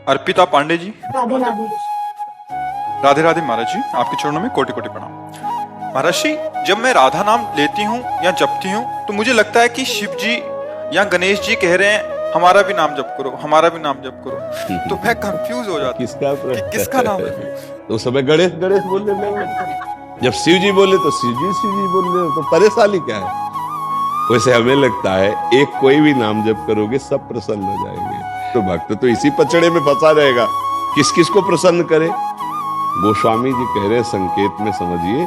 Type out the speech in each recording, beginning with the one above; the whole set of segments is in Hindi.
अर्पिता पांडे जी। राधे राधे। राधे राधे महाराज जी, आपके चरणों में कोटि कोटि प्रणाम। महाराज जी, जब मैं राधा नाम लेती हूँ या जपती हूँ तो मुझे लगता है कि शिव जी या गणेश जी कह रहे हैं हमारा भी नाम जप करो, हमारा भी नाम जप करो। तो मैं कंफ्यूज हो जाता हूँ कि किसका नाम है। तो सब गणेश गणेश बोलने लगे, जब शिव जी बोले तो शिव जी बोल रहे, तो परेशानी क्या है। वैसे हमें लगता है एक कोई भी नाम जप करोगे सब प्रसन्न हो जाएंगे। तो भक्त तो इसी पचड़े में फंसा रहेगा, किस किस को प्रसन्न करे। गोस्वामी जी कह रहे संकेत में समझिए,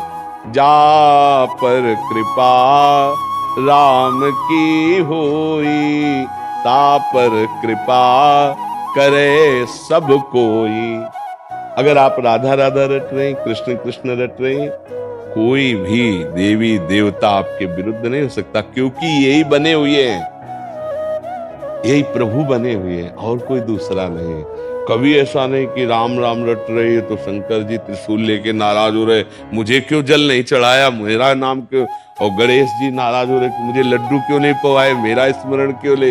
जा पर कृपा राम की होई, ता पर कृपा करे सब कोई। अगर आप राधा राधा रट रहे, कृष्ण कृष्ण रट रहे, कोई भी देवी देवता आपके विरुद्ध नहीं हो सकता, क्योंकि यही बने हुए हैं, यही प्रभु बने हुए हैं, और कोई दूसरा नहीं। कभी ऐसा नहीं कि राम राम रट रहे तो शंकर जी त्रिशूल लेके नाराज हो रहे, मुझे क्यों जल नहीं चढ़ाया, मेरा नाम क्यों। और गणेश जी नाराज हो रहे कि मुझे लड्डू क्यों नहीं पवाए, मेरा स्मरण क्यों ले।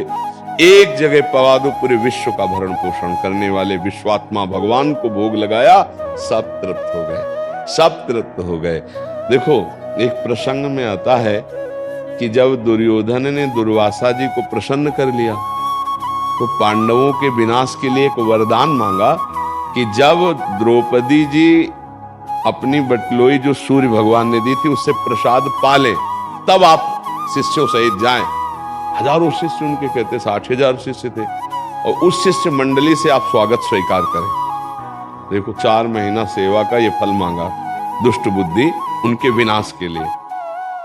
एक जगह पवा दो, पूरे विश्व का भरण पोषण करने वाले विश्वात्मा भगवान को भोग लगाया, सब तृप्त हो गए, सब तृप्त हो गए। देखो एक प्रसंग में आता है कि जब दुर्योधन ने दुर्वासा जी को प्रसन्न कर लिया तो पांडवों के विनाश के लिए एक वरदान मांगा कि जब द्रौपदी जी अपनी बटलोई जो सूर्य भगवान ने दी थी उससे प्रसाद पाले, तब आप शिष्यों सहित जाएं। हजारों शिष्य उनके कहते, 60,000 शिष्य थे, और उस शिष्य मंडली से आप स्वागत स्वीकार करें। देखो 4 महीना सेवा का ये फल मांगा, दुष्ट बुद्धि उनके विनाश के लिए।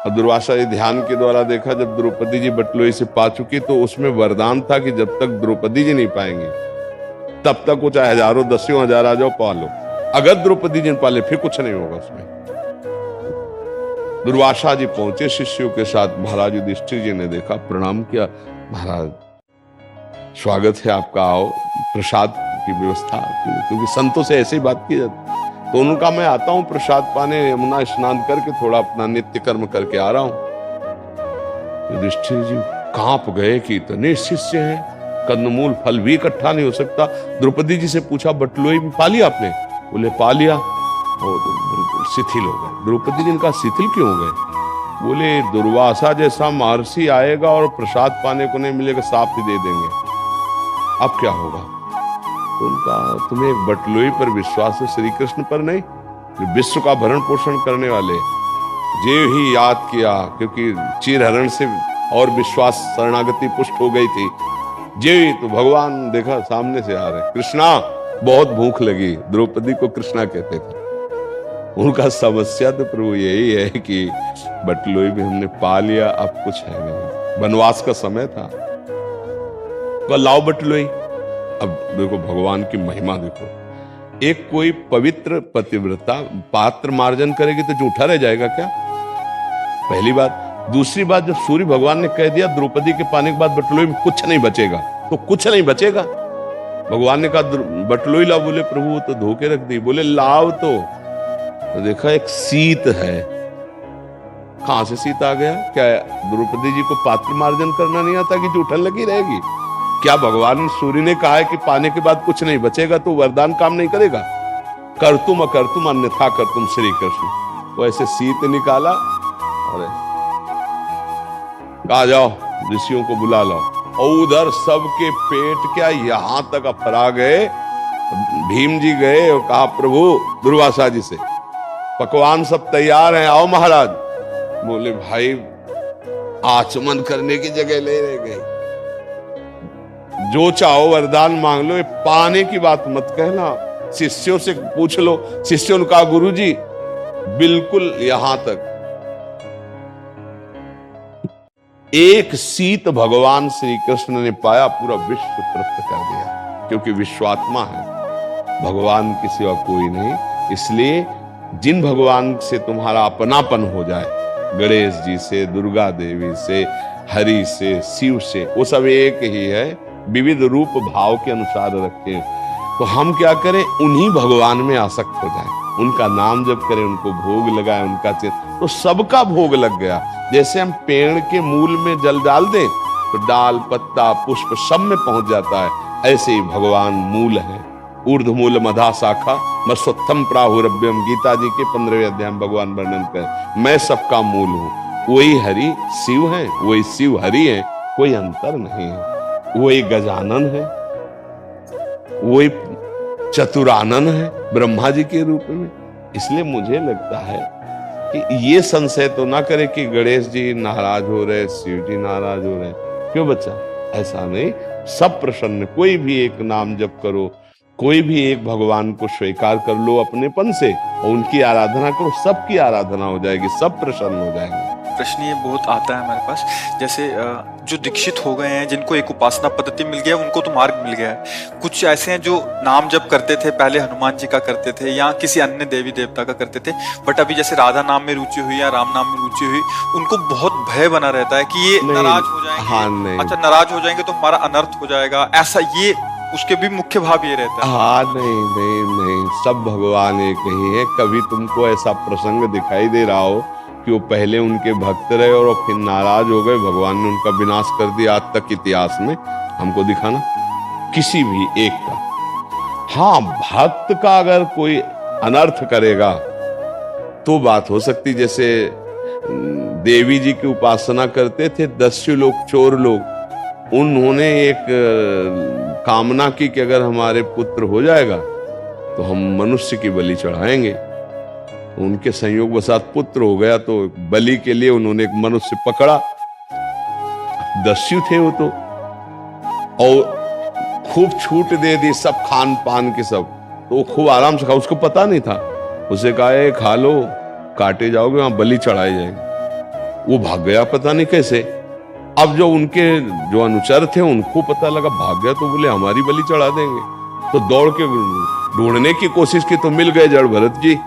और दुर्वासा जी ध्यान के द्वारा देखा, जब द्रौपदी जी बटलोई से पा चुकी तो उसमें वरदान था कि जब तक द्रौपदी जी नहीं पाएंगे तब तक वो चाहे हजारों 10,000 आ जाओ पा लो, अगर द्रौपदी जी ने पाले फिर कुछ नहीं होगा उसमें। दुर्वासा जी पहुंचे शिष्यों के साथ, महाराज युधिष्ठिर जी ने देखा, प्रणाम किया, महाराज स्वागत है आपका, आओ प्रसाद की व्यवस्था, क्योंकि संतों से ऐसे ही बात की जाती। तो उनका मैं आता हूं प्रसाद पाने, यमुना स्नान करके थोड़ा अपना नित्य कर्म करके आ रहा हूं। युधिष्ठिर जी कांप गए कि इतने शिष्य हैं, कंदमूल फल भी इकट्ठा नहीं हो सकता। द्रौपदी जी से पूछा, बटलोई भी पा लिया आपने? बोले पा लिया। तो शिथिल हो गए। द्रौपदी जी ने कहा शिथिल क्यों हो गए? बोले दुर्वासा जैसा महर्षि आएगा और प्रसाद पाने को नहीं मिलेगा, साफ ही दे देंगे, अब क्या होगा। तो उनका तुम्हें एक बटलोई पर विश्वास है, श्री कृष्ण पर नहीं, जो विश्व का भरण पोषण करने वाले। जे ही याद किया, क्योंकि चीरहरण से और विश्वास शरणागति पुष्ट हो गई थी। जे तो भगवान देखा सामने से आ रहे, कृष्णा बहुत भूख लगी, द्रौपदी को कृष्णा कहते थे। उनका समस्या तो प्रभु यही है कि बटलोई भी हमने पा लिया, अब कुछ है नहीं, वनवास का समय था, तो लाओ बटलोई। अब देखो भगवान की महिमा देखो, एक कोई पवित्र पतिव्रता पात्र मार्जन करेगी तो झूठा रह जाएगा क्या? पहली बात। दूसरी बात, जब सूर्य भगवान ने कह दिया द्रौपदी के पाने के बाद बटलोई में कुछ नहीं बचेगा, तो कुछ नहीं बचेगा। भगवान ने कहा बटलोई लाओ, बोले प्रभु तो धोके रख दी। बोले लाओ तो देखा एक शीत है, कहां से शीत आ गया? क्या द्रौपदी जी को पात्र मार्जन करना नहीं आता कि जूठन लगी रहेगी? क्या भगवान सूर्य ने कहा है कि पाने के बाद कुछ नहीं बचेगा तो वरदान काम नहीं करेगा? करतुम अकर्तुम अन्यथा करतुम श्री कृष्ण। तो ऐसे शीत निकाला और कहा जाओ ऋषियों को बुला लो, और उधर सबके पेट क्या यहां तक अफरा गए। भीम जी गए और कहा प्रभु दुर्वासा जी से, पकवान सब तैयार हैं, आओ महाराज। बोले भाई आचमन करने की जगह ले रह गए, जो चाहो वरदान मांग लो, पाने की बात मत कहना, शिष्यों से पूछ लो। शिष्यों ने कहा गुरुजी बिल्कुल यहां तक। एक शीत भगवान श्री कृष्ण ने पाया, पूरा विश्व तृप्त कर दिया, क्योंकि विश्वात्मा है, भगवान की सिवा कोई नहीं। इसलिए जिन भगवान से तुम्हारा अपनापन हो जाए, गणेश जी से, दुर्गा देवी से, हरि से, शिव से, वो सब एक ही है, विविध रूप भाव के अनुसार रखे। तो हम क्या करें, उन्हीं भगवान में आसक्त हो जाएं, उनका नाम जप करें, उनको भोग लगाएं, उनका तो सबका भोग लग गया। जैसे हम पेड़ के मूल में जल डाल दें तो डाल, पत्ता, पुष्प सब में पहुंच जाता है, ऐसे ही भगवान मूल है। ऊर्ध्वमूल मधा शाखा मस्वत्थम प्राहुरभ्यम। गीता जी के 15वें अध्याय में भगवान वर्णन कर, मैं सबका मूल हूं। वही हरि शिव है, वही शिव हरि है, कोई अंतर नहीं है। वही गजानन है, वही चतुरानन है ब्रह्मा जी के रूप में। इसलिए मुझे लगता है कि ये संशय तो ना करे कि गणेश जी नाराज हो रहे, शिव जी नाराज हो रहे। क्यों बच्चा? ऐसा नहीं, सब प्रसन्न। कोई भी एक नाम जप करो, कोई भी एक भगवान को स्वीकार कर लो अपनेपन से और उनकी आराधना करो, सबकी आराधना हो जाएगी, सब प्रसन्न हो जाएंगे। प्रश्न ये बहुत आता है हमारे पास, जैसे जो दीक्षित हो गए हैं, जिनको एक उपासना पद्धति मिल गया, उनको तो मार्ग मिल गया है। कुछ ऐसे हैं जो नाम जप करते थे, पहले हनुमान जी का करते थे या किसी अन्य देवी देवता का करते थे, बट अभी जैसे राधा नाम में रुचि हुई या राम नाम में रुचि हुई, उनको बहुत भय बना रहता है कि ये नाराज हो जाएंगे। हाँ, नहीं। अच्छा, नाराज हो जाएंगे तो हमारा अनर्थ हो जाएगा, ऐसा ये उसके भी मुख्य भाव ये रहता है। हाँ, नहीं, सब भगवान एक ही है। कभी तुमको ऐसा प्रसंग दिखाई दे रहा हो कि वो पहले उनके भक्त रहे और फिर नाराज हो गए, भगवान ने उनका विनाश कर दिया? आज तक इतिहास में हमको दिखाना किसी भी एक का। हाँ, भक्त का अगर कोई अनर्थ करेगा तो बात हो सकती। जैसे देवी जी की उपासना करते थे दस्यु लोग, चोर लोग, उन्होंने एक कामना की कि अगर हमारे पुत्र हो जाएगा तो हम मनुष्य की बलि चढ़ाएंगे। उनके संयोग वसात पुत्र हो गया तो बलि के लिए उन्होंने एक मनुष्य पकड़ा। दस्यु थे वो और खूब छूट दे दी, सब खान पान के सब, तो खूब आराम से खा। उसको पता नहीं था, उसे कहा खा लो, काटे जाओगे, वहां बलि चढ़ाए जाएंगे। वो भाग गया, पता नहीं कैसे। अब जो उनके जो अनुचर थे उनको पता लगा, भाग गया, तो बोले हमारी बलि चढ़ा देंगे। तो दौड़ के ढूंढने की कोशिश की तो मिल गए जड़ भरत जी।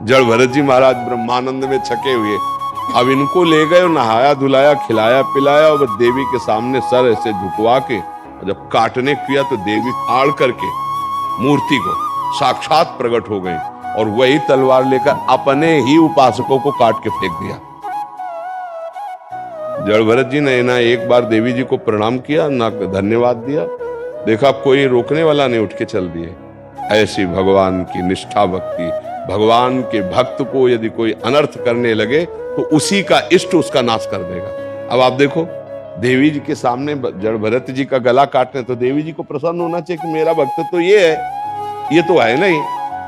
जड़ भरत जी महाराज ब्रह्मानंद में छके हुए। अब इनको ले गए, नहाया धुलाया, खिलाया पिलाया, और देवी के सामने सर ऐसे झुकवा के जब काटने किया तो देवी फाड़ करके मूर्ति को साक्षात प्रकट हो गई और वही तलवार लेकर अपने ही उपासकों को काट के फेंक दिया। जड़ भरत जी ने ना एक बार देवी जी को प्रणाम किया, ना धन्यवाद दिया। देखा कोई रोकने वाला नहीं, उठ के चल दिए। ऐसी भगवान की निष्ठा भक्ति। भगवान के भक्त को यदि कोई अनर्थ करने लगे तो उसी का इष्ट उसका नाश कर देगा। अब आप देखो, देवी जी के सामने जड़ भरत जी का गला काटने, तो देवी जी को प्रसन्न होना चाहिए कि मेरा भक्त तो ये है, ये तो है नहीं,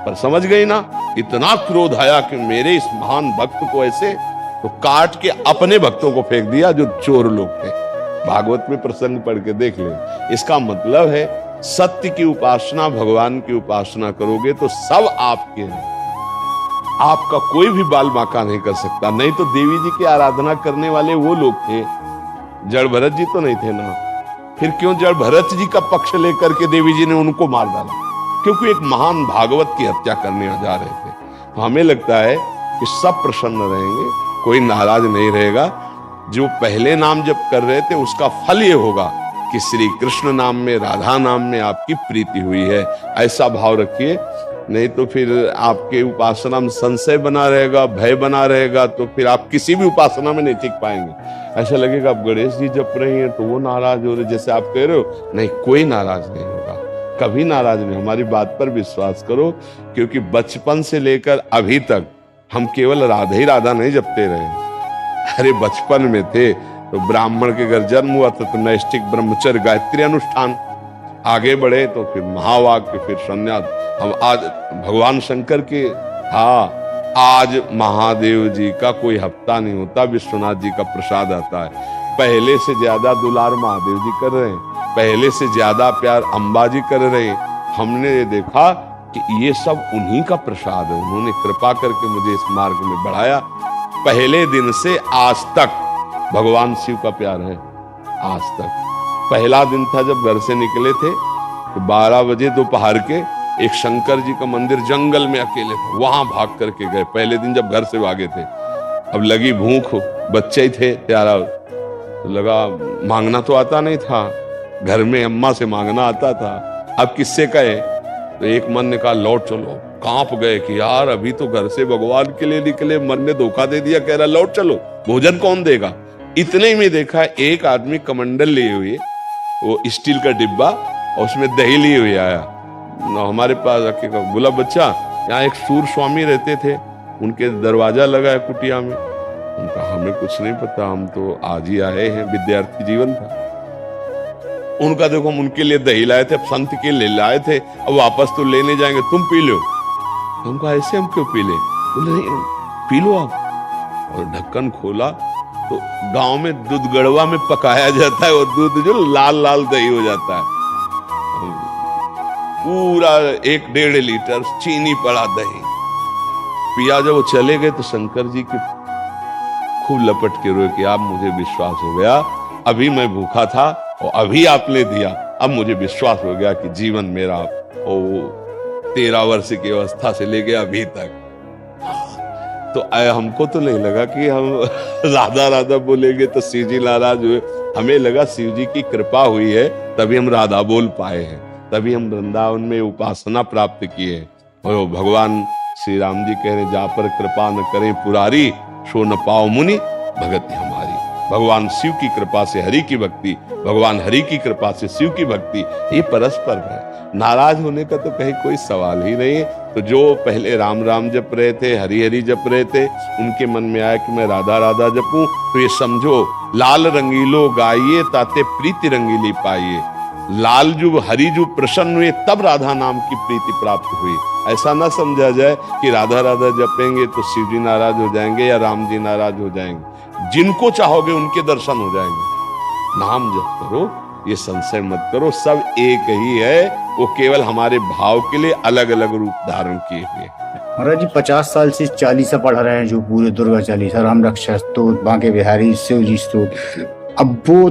पर समझ गई ना, इतना क्रोध आया कि मेरे इस महान भक्त को ऐसे, तो काट के अपने भक्तों को फेंक दिया जो चोर लोग थे। भागवत में प्रसंग पढ़ के देख ले। इसका मतलब है सत्य की उपासना, भगवान की उपासना करोगे तो सब आपके हैं, आपका कोई भी बाल बांका नहीं कर सकता। नहीं तो देवी जी की आराधना करने वाले वो लोग थे, जड़ भरत जी तो नहीं थे ना। फिर क्यों जड़ भरत जी का पक्ष लेकर के देवी जी ने उनको मार डाला? क्योंकि एक महान भागवत की हत्या करने जा रहे थे। तो हमें लगता है कि सब प्रसन्न रहेंगे, कोई नाराज नहीं रहेगा। जो पहले नाम जप कर रहे थे उसका फल ये होगा कि श्री कृष्ण नाम में, राधा नाम में आपकी प्रीति हुई है, ऐसा भाव रखिए। नहीं तो फिर आपके उपासना में संशय बना रहेगा, भय बना रहेगा, तो फिर आप किसी भी उपासना में नहीं टिक पाएंगे। ऐसा लगेगा आप गणेश जी जप रही हैं तो वो नाराज हो रहे, जैसे आप कह रहे हो। नहीं, कोई नाराज नहीं होगा, कभी नाराज नहीं। हमारी बात पर विश्वास करो, क्योंकि बचपन से लेकर अभी तक हम केवल राधा ही राधा नहीं जपते रहे। अरे बचपन में थे तो ब्राह्मण के घर जन्म हुआ था तो नैष्ठिक ब्रह्मचर्य गायत्री अनुष्ठान, आगे बढ़े तो फिर महावाक्य, फिर संन्यास। हम आज भगवान शंकर के, हाँ, आज महादेव जी का कोई हफ्ता नहीं होता, विश्वनाथ जी का प्रसाद आता है। पहले से ज्यादा दुलार महादेव जी कर रहे हैं, पहले से ज्यादा प्यार अंबा जी कर रहे हैं। हमने ये देखा कि ये सब उन्हीं का प्रसाद है। उन्होंने कृपा करके मुझे इस मार्ग में बढ़ाया। पहले दिन से आज तक भगवान शिव का प्यार है, आज तक। पहला दिन था जब घर से निकले थे तो 12 बजे दोपहर के एक शंकर जी का मंदिर जंगल में अकेले थे, वहां भाग करके गए। पहले दिन जब घर से भागे थे, अब लगी भूख, बच्चे ही थे प्यारा, तो लगा मांगना तो आता नहीं था, घर में अम्मा से मांगना आता था, अब किससे कहे? तो एक मन ने कहा लौट चलो। कांप गए कि यार अभी तो घर से भगवान के लिए निकले, मन ने धोखा दे दिया, कह रहा लौट चलो, भोजन कौन देगा? इतने में देखा एक आदमी कमंडल लिए हुए, वो स्टील का डिब्बा और उसमें दही लिए हुए आया। हमारे पास आके कहा, बोला बच्चा यहाँ एक सूर स्वामी रहते थे, उनके दरवाजा लगा है कुटिया में। उनका हमें कुछ नहीं पता, हम तो आज ही आए हैं, विद्यार्थी जीवन था। उनका देखो हम उनके लिए दही लाए थे, संत के लिए लाए थे, अब वापस तो लेने जाएंगे, तुम पी लो। हमको ऐसे हम क्यों पी ले? बोले नहीं पी लो आप। और ढक्कन खोला तो गांव में दूध गड़वा में पकाया जाता है, वो दूध जो लाल लाल दही हो जाता है, पूरा 1-1.5 लीटर चीनी पड़ा दही पिया। जब वो चले गए तो शंकर जी की खूब लपट के रोए कि आप मुझे विश्वास हो गया, अभी मैं भूखा था और अभी आपने दिया, अब मुझे विश्वास हो गया कि जीवन मेरा वो 13 वर्ष की अवस्था से लेके अभी तक। तो हमको तो नहीं लगा कि हम राधा राधा बोलेंगे तो शिव जी नाराज हुए। हमें लगा शिव जी की कृपा हुई है तभी हम राधा बोल पाए हैं, तभी हम वृंदावन में उपासना प्राप्त किए। और भगवान श्री राम जी कह रहे, जा पर कृपा न करें पुरारी, सो न पाओ मुनि भगति हमारी। भगवान शिव की कृपा से हरि की भक्ति, भगवान हरि की कृपा से शिव की भक्ति, ये परस्पर है। नाराज होने का तो कहीं कोई सवाल ही नहीं है। तो जो पहले राम राम जप रहे थे, हरि हरि जप रहे थे, उनके मन में आया कि मैं राधा राधा जपूं, तो ये समझो लाल रंगीलो गाइए ताते प्रीति रंगीली पाइए। लाल जो हरि जो प्रसन्न हुए तब राधा नाम की प्रीति प्राप्त हुई। ऐसा ना समझा जाए कि राधा राधा जपेंगे तो शिव जी नाराज हो जाएंगे या राम जी नाराज हो जाएंगे। जिनको चाहोगे उनके दर्शन हो जाएंगे। नाम जप करो, ये संशय मत करो, सब एक ही है, वो केवल हमारे भाव के लिए अलग अलग रूप धारण किए हुए। महाराज जी 50 साल से चालीसा पढ़ रहे हैं, जो पूरे दुर्गा चालीसा, राम रक्षा स्तोत्र, बांके बिहारी, शिव जी स्तोत्र, अब वो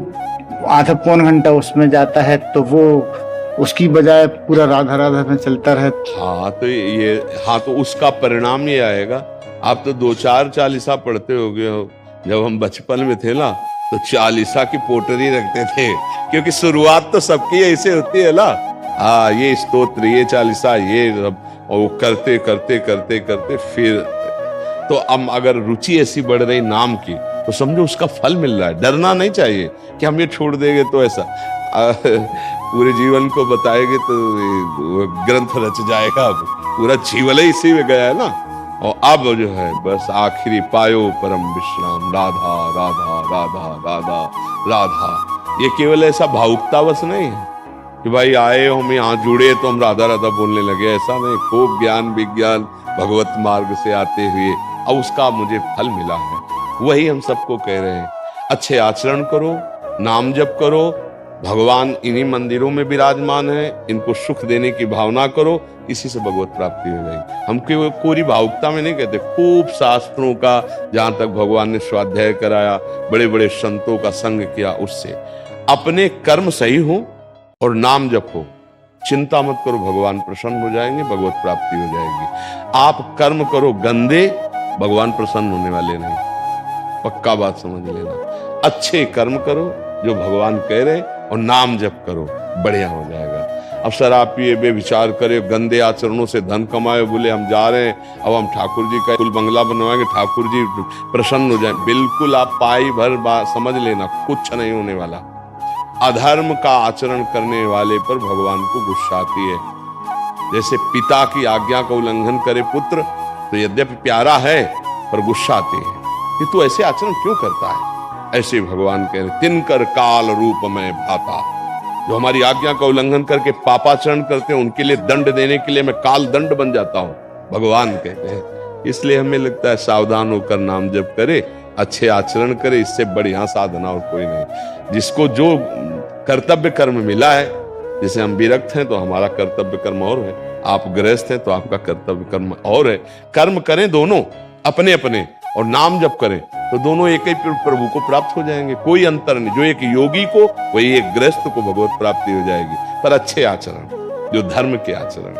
आधा पौन घंटा उसमें जाता है तो वो उसकी बजाय पूरा राधा राधा में चलता रहे। हाँ तो उसका परिणाम ये आएगा। आप तो 2-4 चालीसा पढ़ते हो। जब हम बचपन में थे ना तो चालीसा की पोटरी रखते थे, क्योंकि शुरुआत तो सबकी ऐसे होती है ना। हाँ, ये स्तोत्र, ये चालीसा, ये और करते करते करते करते फिर तो अब अगर रुचि ऐसी बढ़ रही नाम की तो समझो उसका फल मिल रहा है। डरना नहीं चाहिए कि हम ये छोड़ देंगे तो ऐसा पूरे जीवन को बताएंगे तो ग्रंथ रच जाएगा। अब पूरा जीवन ही इसी में गया है ना। और अब जो है बस आखिरी पायो परम विश्राम, राधा राधा राधा राधा राधा। ये केवल ऐसा भावुकतावश नहीं है कि भाई आए हम यहाँ जुड़े तो हम राधा राधा बोलने लगे, ऐसा नहीं। खूब ज्ञान विज्ञान भगवत मार्ग से आते हुए अब उसका मुझे फल मिला है। वही हम सबको कह रहे हैं, अच्छे आचरण करो, नाम जप करो, भगवान इन्हीं मंदिरों में विराजमान है, इनको सुख देने की भावना करो, इसी से भगवत प्राप्ति हो जाएगी। हम कोई भावुकता में नहीं कहते। खूब शास्त्रों का जहां तक भगवान ने स्वाध्याय कराया, बड़े बड़े संतों का संग किया, उससे अपने कर्म सही हो और नाम जप हो, चिंता मत करो, भगवान प्रसन्न हो जाएंगे, भगवत प्राप्ति हो जाएगी। आप कर्म करो गंदे, भगवान प्रसन्न होने वाले नहीं, पक्का बात समझ लेना। अच्छे कर्म करो जो भगवान कह रहे और नाम जप करो, बढ़िया हो जाएगा। अब शराब पिए, बेविचार करे, गंदे आचरणों से धन कमाए, बोले हम जा रहे हैं अब हम ठाकुर जी का कुल बंगला बनवाएंगे, ठाकुर जी प्रसन्न हो जाए, बिल्कुल आप पाई भर बात समझ लेना, कुछ नहीं होने वाला। अधर्म का आचरण करने वाले पर भगवान को गुस्सा आती है। जैसे पिता की आज्ञा का उल्लंघन करे पुत्र तो यद्यपि प्यारा है पर गुस्सा आती है कि तू ऐसे आचरण क्यों करता है। ऐसे भगवान कह रहे, तिनकर काल रूप में भाता। जो हमारी आज्ञा का उल्लंघन करके पापाचरण करते हैं उनके लिए दंड देने के लिए मैं काल दंड बन जाता हूं, भगवान कहते हैं। इसलिए हमें लगता है सावधान होकर नाम जप करे, अच्छे आचरण करे, इससे बढ़िया साधना और कोई नहीं। जिसको जो कर्तव्य कर्म मिला है, जैसे हम विरक्त हैं तो हमारा कर्तव्य कर्म और है, आप गृहस्थ हैं तो आपका कर्तव्य कर्म और है। कर्म करें दोनों अपने अपने और नाम जप करें तो दोनों एक ही प्रभु को प्राप्त हो जाएंगे, कोई अंतर नहीं। जो एक योगी को वही एक गृहस्थ को भगवत प्राप्ति हो जाएगी, पर अच्छे आचरण, जो धर्म के आचरण।